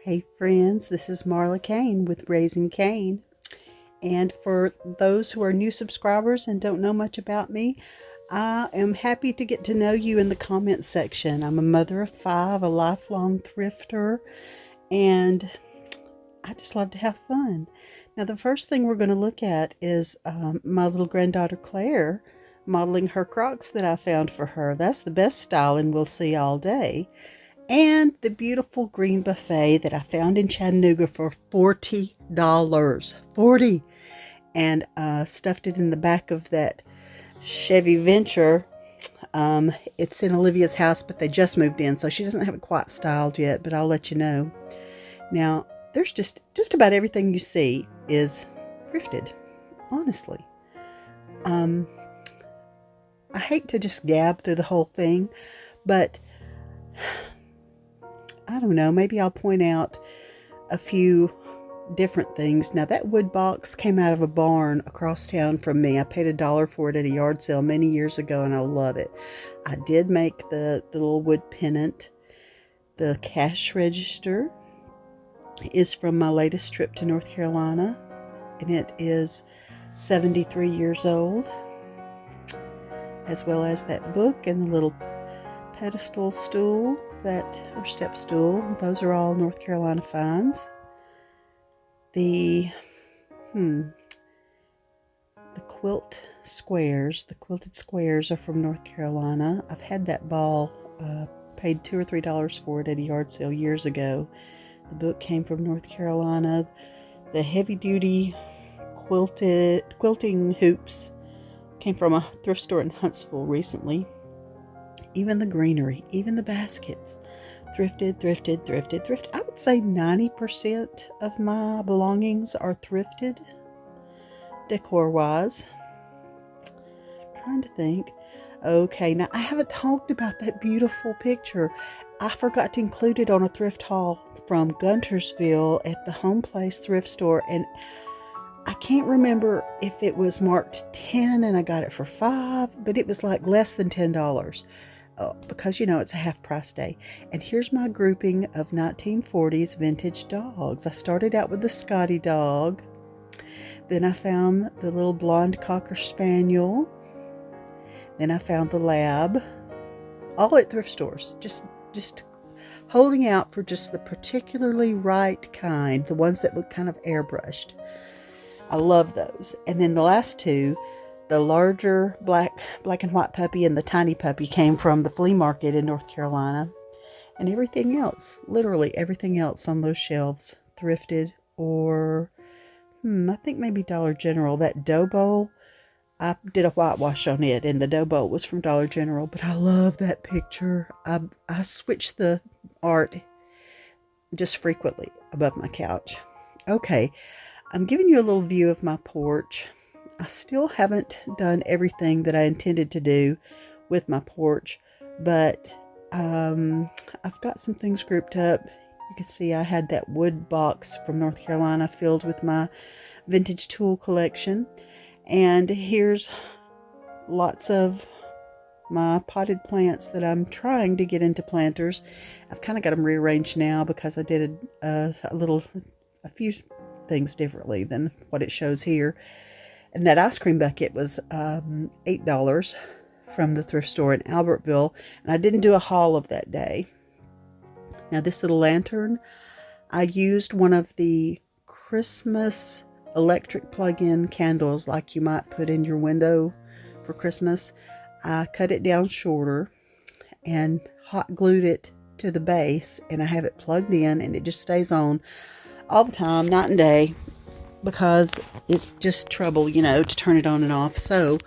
Hey friends, this is Marla Cain with Raising Cain. And for those who are new subscribers and don't know much about me, I am happy to get to know you in the comments section. I'm a mother of 5, a lifelong thrifter, and I just love to have fun. Now, the first thing we're going to look at is my little granddaughter Claire modeling her Crocs that I found for her. That's the best styling we'll see all day. And the beautiful green buffet that I found in Chattanooga for $40. 40 And stuffed it in the back of that Chevy Venture. It's in Olivia's house, but they just moved in, so she doesn't have it quite styled yet, but I'll let you know. Now, there's just about everything you see is thrifted, honestly. I hate to just gab through the whole thing, but I don't know, maybe I'll point out a few different things. Now, that wood box came out of a barn across town from me. I paid $1 for it at a yard sale many years ago, and I love it. I did make the little wood pennant. The cash register is from my latest trip to North Carolina, and it is 73 years old, as well as that book and the little pedestal stool, or step stool. Those are all North Carolina finds. The quilt squares, the quilted squares are from North Carolina. I've had that ball, paid $2 or $3 for it at a yard sale years ago. The book came from North Carolina. The heavy duty quilting hoops came from a thrift store in Huntsville recently. Even the greenery, even the baskets. Thrifted, thrifted, thrifted, thrift. I would say 90% of my belongings are thrifted, decor-wise. Trying to think. Okay, now I haven't talked about that beautiful picture. I forgot to include it on a thrift haul from Guntersville at the Home Place thrift store, and I can't remember if it was marked 10 and I got it for 5, but it was like less than $10. Because it's a half price day. And here's my grouping of 1940s vintage dogs. I started out with the Scotty dog. Then I found the little blonde Cocker Spaniel. Then I found the lab. All at thrift stores. Just holding out for just the particularly right kind. The ones that look kind of airbrushed. I love those. And then the last two, the larger black and white puppy and the tiny puppy, came from the flea market in North Carolina. And everything else, literally everything else on those shelves, thrifted or, I think maybe Dollar General. That dough bowl, I did a whitewash on it, and the dough bowl was from Dollar General. But I love that picture. I switch the art just frequently above my couch. Okay, I'm giving you a little view of my porch. I still haven't done everything that I intended to do with my porch, but I've got some things grouped up. You can see I had that wood box from North Carolina filled with my vintage tool collection, and here's lots of my potted plants that I'm trying to get into planters. I've kind of got them rearranged now because I did a few things differently than what it shows here. And that ice cream bucket was $8 from the thrift store in Albertville. And I didn't do a haul of that day. Now, this little lantern, I used one of the Christmas electric plug-in candles like you might put in your window for Christmas. I cut it down shorter and hot glued it to the base. And I have it plugged in, and it just stays on all the time, night and day, because it's just trouble, to turn it on and off. So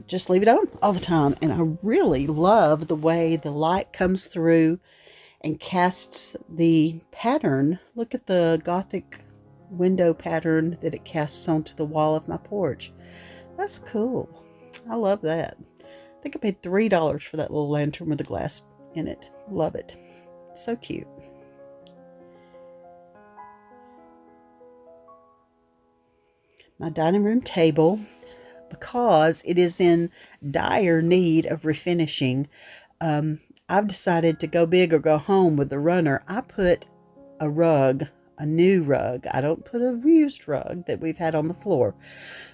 just leave it on all the time. And I really love the way the light comes through and casts the pattern. Look at the Gothic window pattern that it casts onto the wall of my porch. That's cool. I love that. I think I paid $3 for that little lantern with the glass in it. Love it. So cute. My dining room table, because it is in dire need of refinishing. I've decided to go big or go home with the runner. I put a rug, a new rug. I don't put a used rug that we've had on the floor.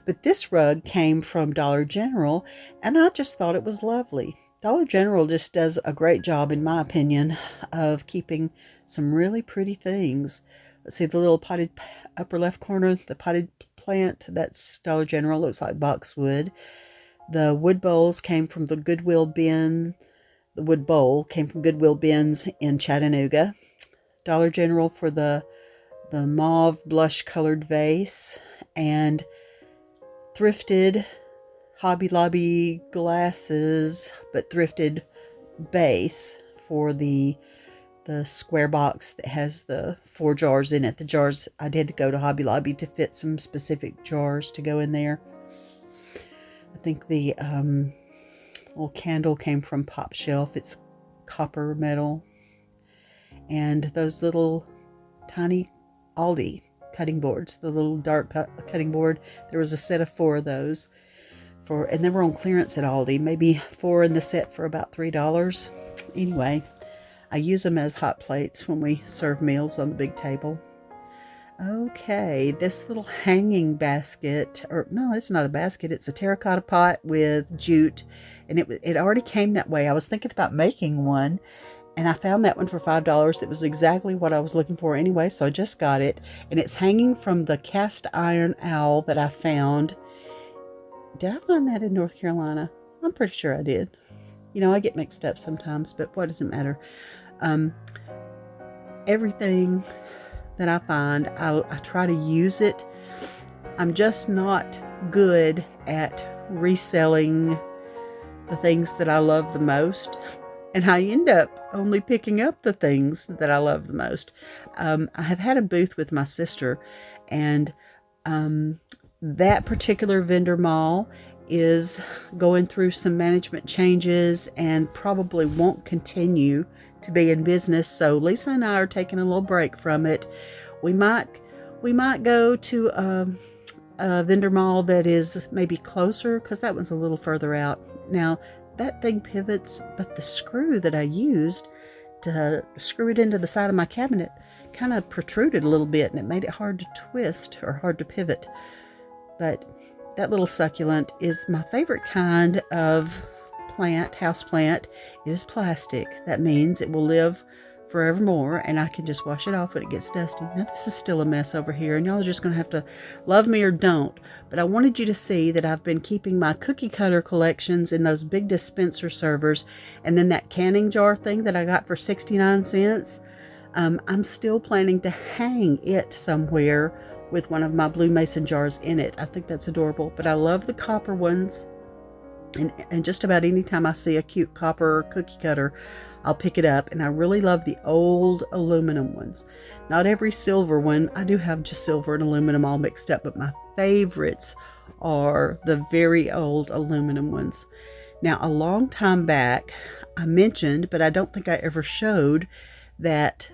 But this rug came from Dollar General, and I just thought it was lovely. Dollar General just does a great job, in my opinion, of keeping some really pretty things. Let's see, the little potted upper left corner, the potted plant, that's Dollar General, looks like boxwood. The wood bowls came from the Goodwill bin. The wood bowl came from Goodwill bins in Chattanooga. Dollar General for the mauve blush colored vase, and Thrifted Hobby Lobby glasses, but Thrifted base for the square box that has the 4 jars in it. The jars, I did to go to Hobby Lobby to fit some specific jars to go in there. I think the little candle came from Pop Shelf. It's copper metal. And those little tiny Aldi cutting boards, the little dark cutting board, there was a set of 4 of those. And they were on clearance at Aldi, maybe 4 in the set for about $3. Anyway, I use them as hot plates when we serve meals on the big table. Okay, this little hanging basket, or no, it's not a basket, it's a terracotta pot with jute, and it already came that way. I was thinking about making one, and I found that one for $5. It was exactly what I was looking for anyway, so I just got it, and it's hanging from the cast iron owl that I found. Did I find that in North Carolina? I'm pretty sure I did. You know, I get mixed up sometimes, but what does it matter? Everything that I find, I try to use it. I'm just not good at reselling the things that I love the most, and I end up only picking up the things that I love the most. I have had a booth with my sister, and that particular vendor mall is going through some management changes and probably won't continue to be in business. So Lisa and I are taking a little break from it. We might go to a vendor mall that is maybe closer, because that one's a little further out. Now that thing pivots, but the screw that I used to screw it into the side of my cabinet kind of protruded a little bit, and it made it hard to twist or hard to pivot. But that little succulent is my favorite kind of plant, house plant. It is plastic. That means it will live forevermore, and I can just wash it off when it gets dusty. Now this is still a mess over here, and y'all are just going to have to love me or don't. But I wanted you to see that I've been keeping my cookie cutter collections in those big dispenser servers, and then that canning jar thing that I got for 69 cents. I'm still planning to hang it somewhere with one of my blue mason jars in it. I think that's adorable, but I love the copper ones. And just about any time I see a cute copper cookie cutter, I'll pick it up. And I really love the old aluminum ones. Not every silver one. I do have just silver and aluminum all mixed up, but my favorites are the very old aluminum ones. Now, a long time back, I mentioned, but I don't think I ever showed, that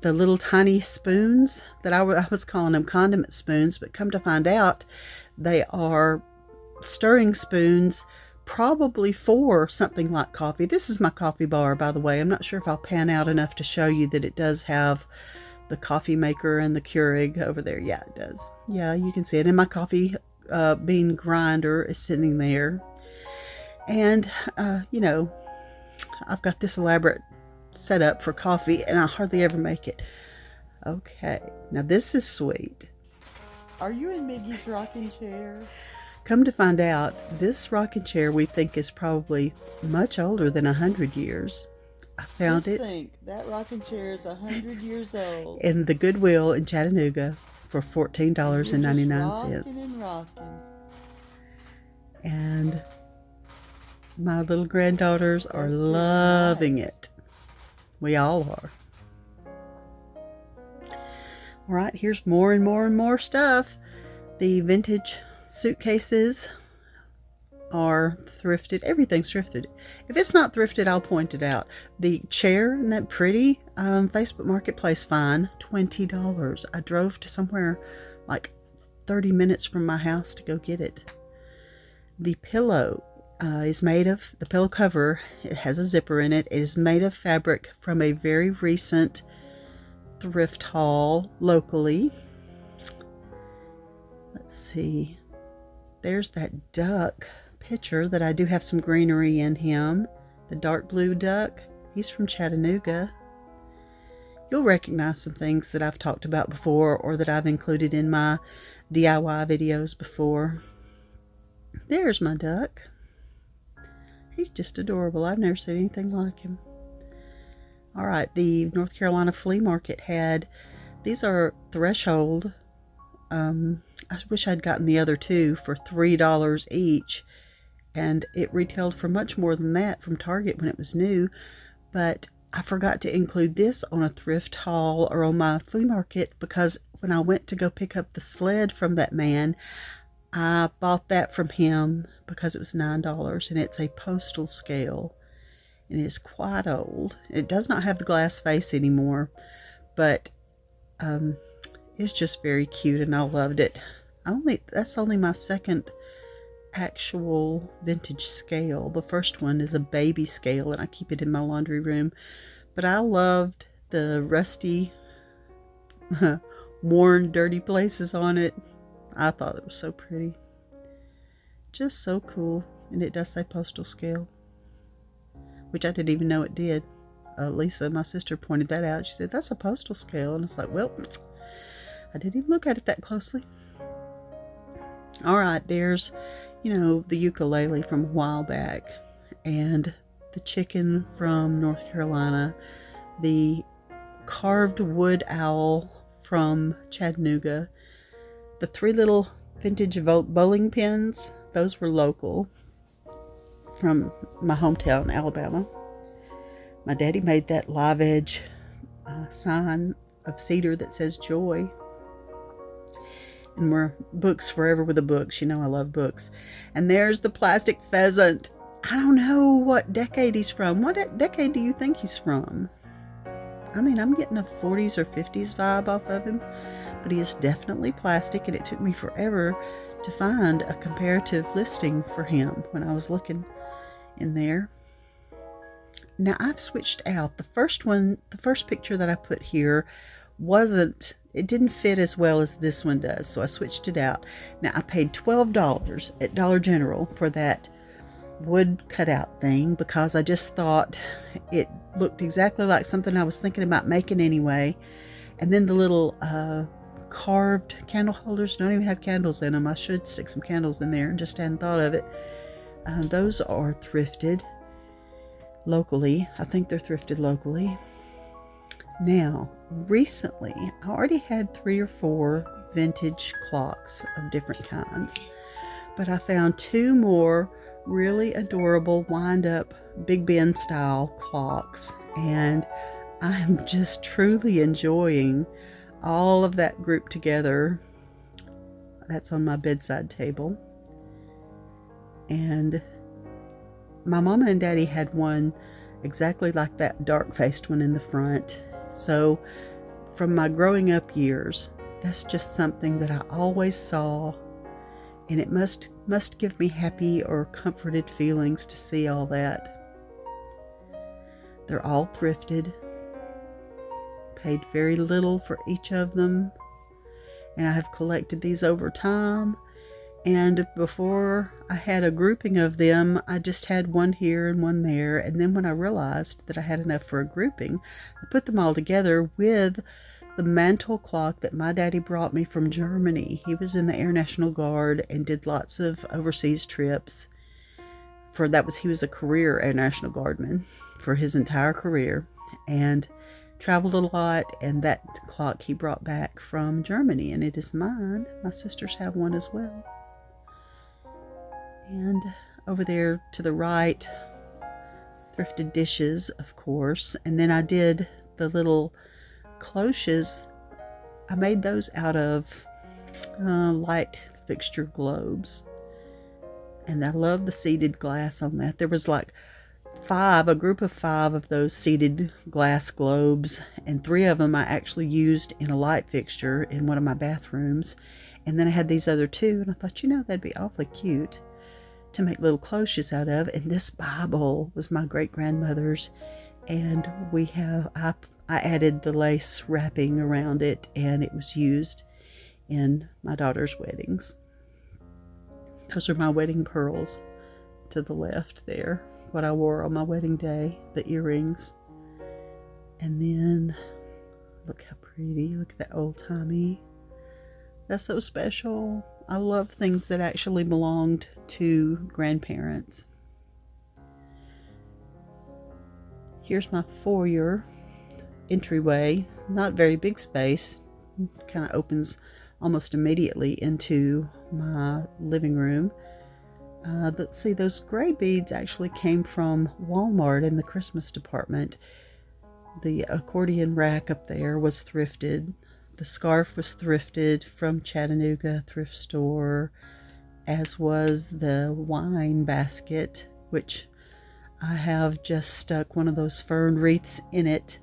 the little tiny spoons that I was calling them condiment spoons, but come to find out they are stirring spoons, probably for something like coffee. This is my coffee bar, by the way. I'm not sure if I'll pan out enough to show you that it does have the coffee maker and the Keurig over there. Yeah, it does. Yeah, you can see it. And my coffee bean grinder is sitting there. And, you know, I've got this elaborate setup for coffee, and I hardly ever make it. Okay, now this is sweet. Are you in Miggy's rocking chair? Come to find out, this rocking chair we think is probably much older than 100 years. I found it. Think that rocking chair is 100 years old. In the Goodwill in Chattanooga for $14.99. And my little granddaughters are loving it. We all are. All right, here's more and more and more stuff. The vintage suitcases are thrifted. Everything's thrifted. If it's not thrifted, I'll point it out. The chair, isn't that pretty? Facebook Marketplace find, $20. I drove to somewhere like 30 minutes from my house to go get it. The pillow is made of, the pillow cover, it has a zipper in it. It is made of fabric from a very recent thrift haul locally. Let's see. There's that duck picture that I do have some greenery in him. The dark blue duck. He's from Chattanooga. You'll recognize some things that I've talked about before or that I've included in my DIY videos before. There's my duck. He's just adorable. I've never seen anything like him. All right, the North Carolina flea market had, these are Threshold. I wish I'd gotten the other two for $3 each, and it retailed for much more than that from Target when it was new, but I forgot to include this on a thrift haul or on my flea market because when I went to go pick up the sled from that man, I bought that from him because it was $9, and it's a postal scale, and it is quite old. It does not have the glass face anymore, but it's just very cute, and I loved it. That's only my second actual vintage scale. The first one is a baby scale, and I keep it in my laundry room. But I loved the rusty, worn, dirty places on it. I thought it was so pretty. Just so cool. And it does say postal scale, which I didn't even know it did. Lisa, my sister, pointed that out. She said, that's a postal scale. And it's like, well, I didn't even look at it that closely. All right, there's, the ukulele from a while back, and the chicken from North Carolina, the carved wood owl from Chattanooga, the 3 little vintage bowling pins, those were local from my hometown, Alabama. My daddy made that live edge sign of cedar that says joy. And we're books forever with the books. I love books. And there's the plastic pheasant. I don't know what decade he's from. What decade do you think he's from? I'm getting a 40s or 50s vibe off of him, but he is definitely plastic, and it took me forever to find a comparative listing for him when I was looking in there. Now I've switched out. The first picture that I put here it didn't fit as well as this one does, so I switched it out. Now I paid $12 at Dollar General for that wood cutout thing because I just thought it looked exactly like something I was thinking about making anyway. And then the little carved candle holders don't even have candles in them. I should stick some candles in there, just hadn't thought of it. Those are thrifted locally. I think they're thrifted locally. Now, recently, I already had 3 or 4 vintage clocks of different kinds, but I found 2 more really adorable wind-up Big Ben style clocks, and I'm just truly enjoying all of that grouped together. That's on my bedside table. And my mama and daddy had one exactly like that dark-faced one in the front. So from my growing up years, that's just something that I always saw, and it must give me happy or comforted feelings to see all that. They're all thrifted, paid very little for each of them, and I have collected these over time. And before I had a grouping of them, I just had one here and one there. And then when I realized that I had enough for a grouping, I put them all together with the mantle clock that my daddy brought me from Germany. He was in the Air National Guard and did lots of overseas trips. He was a career Air National Guardman for his entire career and traveled a lot. And that clock he brought back from Germany, and it is mine. My sisters have one as well. And over there to the right, thrifted dishes, of course. And then I did the little cloches. I made those out of light fixture globes. And I love the seeded glass on that. There was like a group of 5 of those seeded glass globes. And 3 of them I actually used in a light fixture in one of my bathrooms. And then I had these other 2, and I thought, that'd be awfully cute to make little cloches out of. And this Bible was my great-grandmother's, and I added the lace wrapping around it, and it was used in my daughter's weddings. Those are my wedding pearls to the left there, what I wore on my wedding day, the earrings. And then look how pretty, look at that old-timey. That's so special. I love things that actually belonged to grandparents. Here's my foyer entryway, not very big space, kind of opens almost immediately into my living room. Let's see, those gray beads actually came from Walmart in the Christmas department. The accordion rack up there was thrifted. The scarf was thrifted from Chattanooga thrift store, as was the wine basket, which I have just stuck one of those fern wreaths in it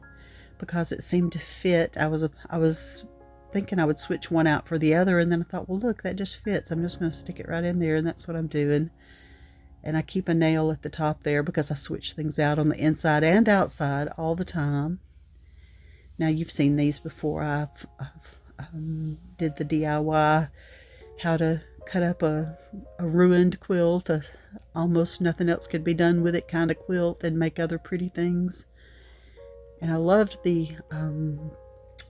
because it seemed to fit. I was thinking I would switch one out for the other, and then I thought, well, look, that just fits. I'm just going to stick it right in there, and that's what I'm doing. And I keep a nail at the top there because I switch things out on the inside and outside all the time. Now, you've seen these before. I've did the DIY, how to cut up a ruined quilt, almost nothing else could be done with it kind of quilt, and make other pretty things. And I loved the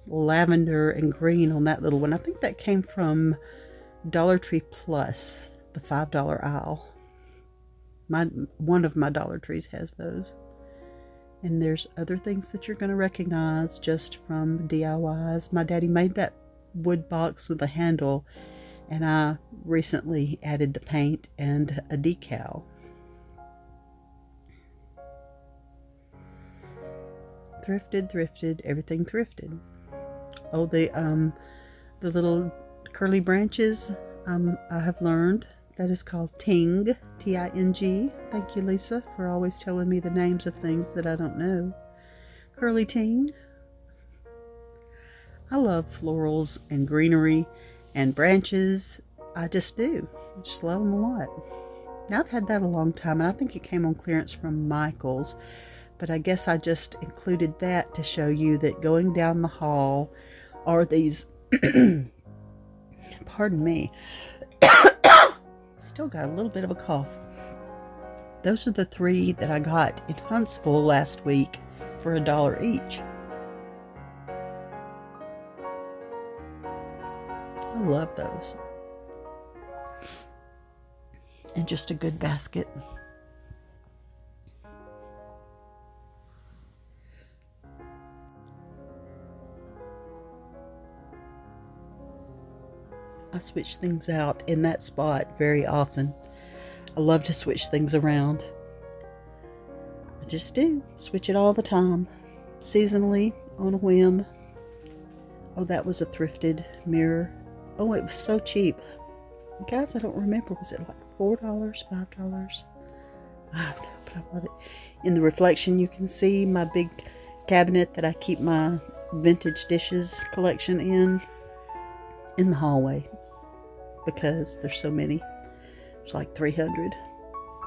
lavender and green on that little one. I think that came from Dollar Tree Plus, the $5 aisle. One of my Dollar Trees has those. And there's other things that you're going to recognize just from DIYs. My daddy made that wood box with a handle, and I recently added the paint and a decal. Thrifted, everything thrifted. Oh, the little curly branches, I have learned that is called ting, T-I-N-G. Thank you, Lisa, for always telling me the names of things that I don't know. Curly ting. I love florals and greenery and branches. I just do. I just love them a lot. Now, I've had that a long time, and I think it came on clearance from Michael's. But I guess I just included that to show you that going down the hall are these, pardon me, still got a little bit of a cough. Those are the 3 that I got in Huntsville last week for $1 each. I love those. And just a good basket. I switch things out in that spot very often. I love to switch things around. I just do. Switch it all the time. Seasonally, on a whim. Oh, that was a thrifted mirror. Oh, it was so cheap. Guys, I don't remember. Was it like $4, $5? I don't know, but I love it. In the reflection, you can see my big cabinet that I keep my vintage dishes collection in the hallway, because there's so many. There's like 300.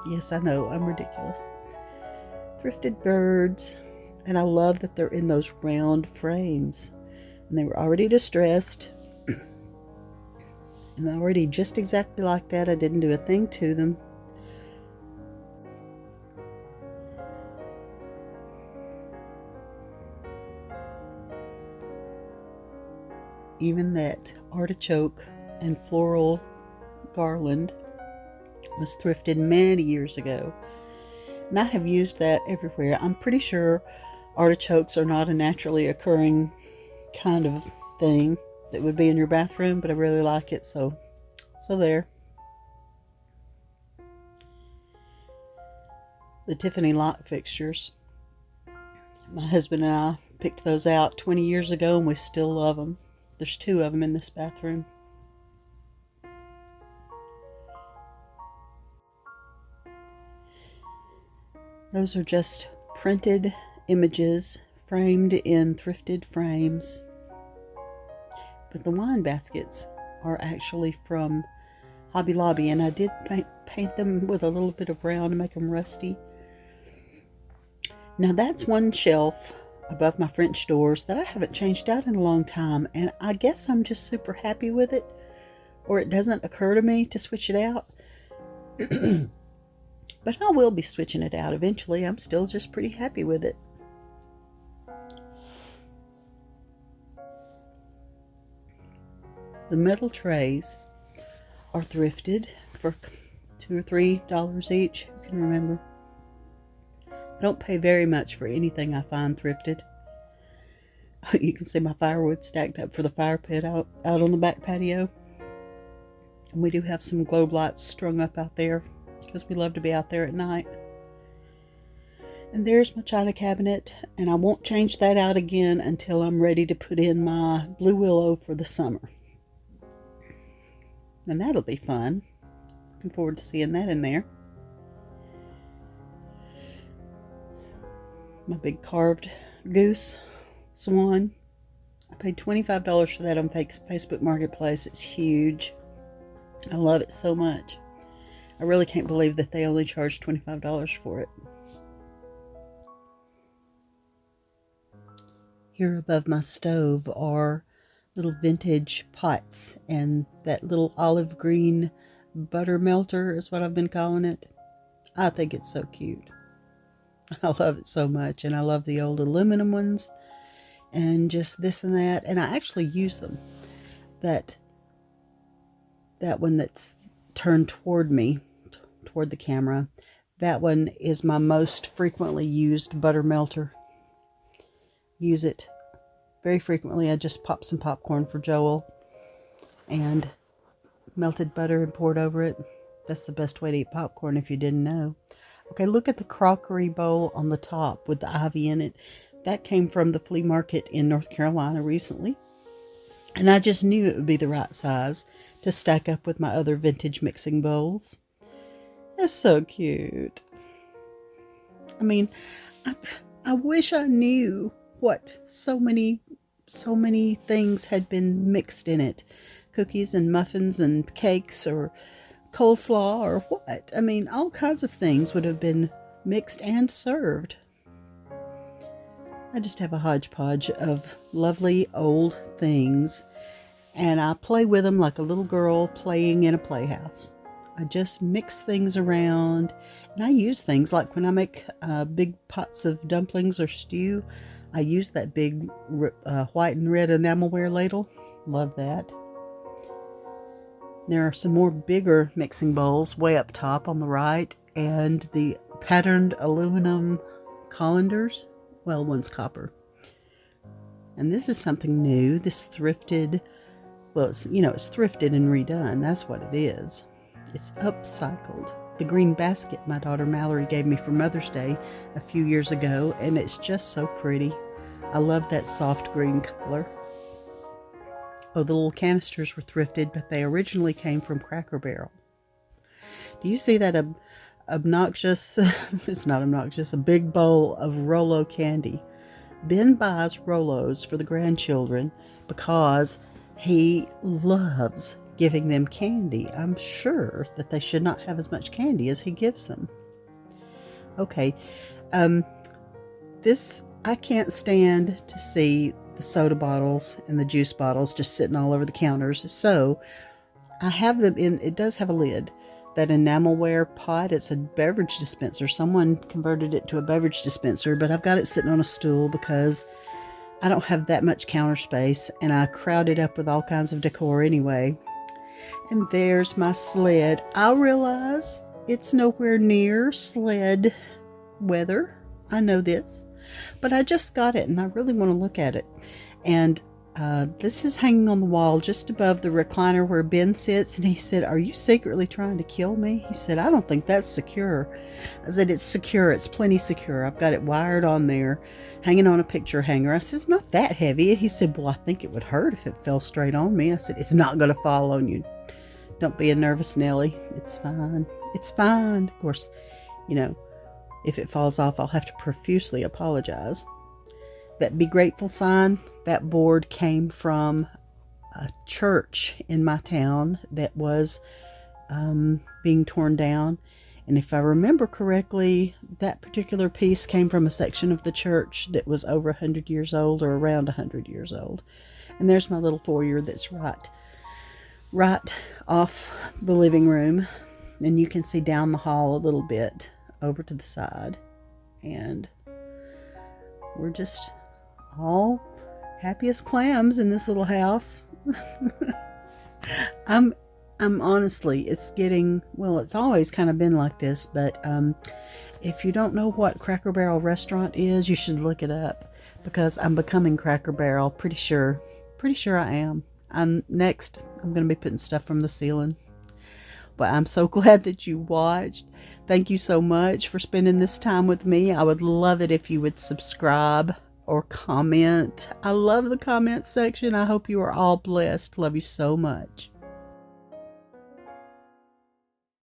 Yes, I know, I'm ridiculous. Thrifted birds, and I love that they're in those round frames, and they were already distressed and already just exactly like that. I didn't do a thing to them. Even that artichoke and floral garland was thrifted many years ago, and I have used that everywhere. I'm pretty sure artichokes are not a naturally occurring kind of thing that would be in your bathroom, but I really like it, so there. The Tiffany lock fixtures, my husband and I picked those out 20 years ago, and we still love them. There's 2 of them in this bathroom. Those are just printed images framed in thrifted frames. But the wine baskets are actually from Hobby Lobby, and I did paint them with a little bit of brown to make them rusty. Now that's one shelf above my French doors that I haven't changed out in a long time, and I guess I'm just super happy with it, or it doesn't occur to me to switch it out. But I will be switching it out eventually. I'm still just pretty happy with it. The metal trays are thrifted for $2 or $3 each. Who can remember? I don't pay very much for anything I find thrifted. You can see my firewood stacked up for the fire pit out on the back patio. And we do have some globe lights strung up out there because we love to be out there at night. And there's my china cabinet, and I won't change that out again until I'm ready to put in my blue willow for the summer. And that'll be fun. Looking forward to seeing that in there. My big carved goose swan. I paid $25 for that on Facebook Marketplace. It's huge. I love it so much. I really can't believe that they only charged $25 for it. Here above my stove are little vintage pots, and that little olive green butter melter is what I've been calling it. I think it's so cute. I love it so much, and I love the old aluminum ones and just this and that, and I actually use them. That one that's turned toward me, toward the camera, that one is my most frequently used butter melter. Use it very frequently. I just pop some popcorn for Joel and melted butter and poured over it. That's the best way to eat popcorn if you didn't know. Okay, look at the crockery bowl on the top with the ivy in it. That came from the flea market in North Carolina recently. And I just knew it would be the right size to stack up with my other vintage mixing bowls. It's so cute. I mean, I wish I knew what so many things had been mixed in it. Cookies and muffins and cakes or coleslaw or what. I mean, all kinds of things would have been mixed and served. I just have a hodgepodge of lovely old things, and I play with them like a little girl playing in a playhouse. I just mix things around, and I use things like when I make big pots of dumplings or stew, I use that big white and red enamelware ladle. Love that. There are some more bigger mixing bowls way up top on the right, and the patterned aluminum colanders. Well, one's copper. And this is something new. This thrifted, well, it's thrifted and redone. That's what it is. It's upcycled. The green basket my daughter Mallory gave me for Mother's Day a few years ago, and it's just so pretty. I love that soft green color. Oh, the little canisters were thrifted, but they originally came from Cracker Barrel. Do you see that obnoxious, it's not obnoxious, a big bowl of Rolo candy? Ben buys Rolos for the grandchildren because he loves giving them candy. I'm sure that they should not have as much candy as he gives them. Okay, I can't stand to see the soda bottles and the juice bottles just sitting all over the counters. So I have them in, it does have a lid, that enamelware pot. It's a beverage dispenser. Someone converted it to a beverage dispenser, but I've got it sitting on a stool because I don't have that much counter space, and I crowd it up with all kinds of decor anyway. And there's my sled. I realize it's nowhere near sled weather. I know this. But I just got it, and I really want to look at it. And this is hanging on the wall just above the recliner where Ben sits. And he said, "Are you secretly trying to kill me?" He said, "I don't think that's secure." I said, "It's secure. It's plenty secure. I've got it wired on there, hanging on a picture hanger." I said, "It's not that heavy." He said, "Well, I think it would hurt if it fell straight on me." I said, "It's not going to fall on you. Don't be a nervous Nelly. It's fine. It's fine." Of course, if it falls off, I'll have to profusely apologize. That be grateful sign, that board came from a church in my town that was being torn down. And if I remember correctly, that particular piece came from a section of the church that was over 100 years old, or around 100 years old. And there's my little foyer that's right off the living room. And you can see down the hall a little bit over to the side. And we're just all happy as clams in this little house. I'm honestly, it's getting, well, it's always kind of been like this, but if you don't know what Cracker Barrel restaurant is, you should look it up, because I'm becoming Cracker Barrel. Pretty sure I am. Next, I'm going to be putting stuff from the ceiling. But I'm so glad that you watched. Thank you so much for spending this time with me. I would love it if you would subscribe or comment. I love the comment section. I hope you are all blessed. Love you so much.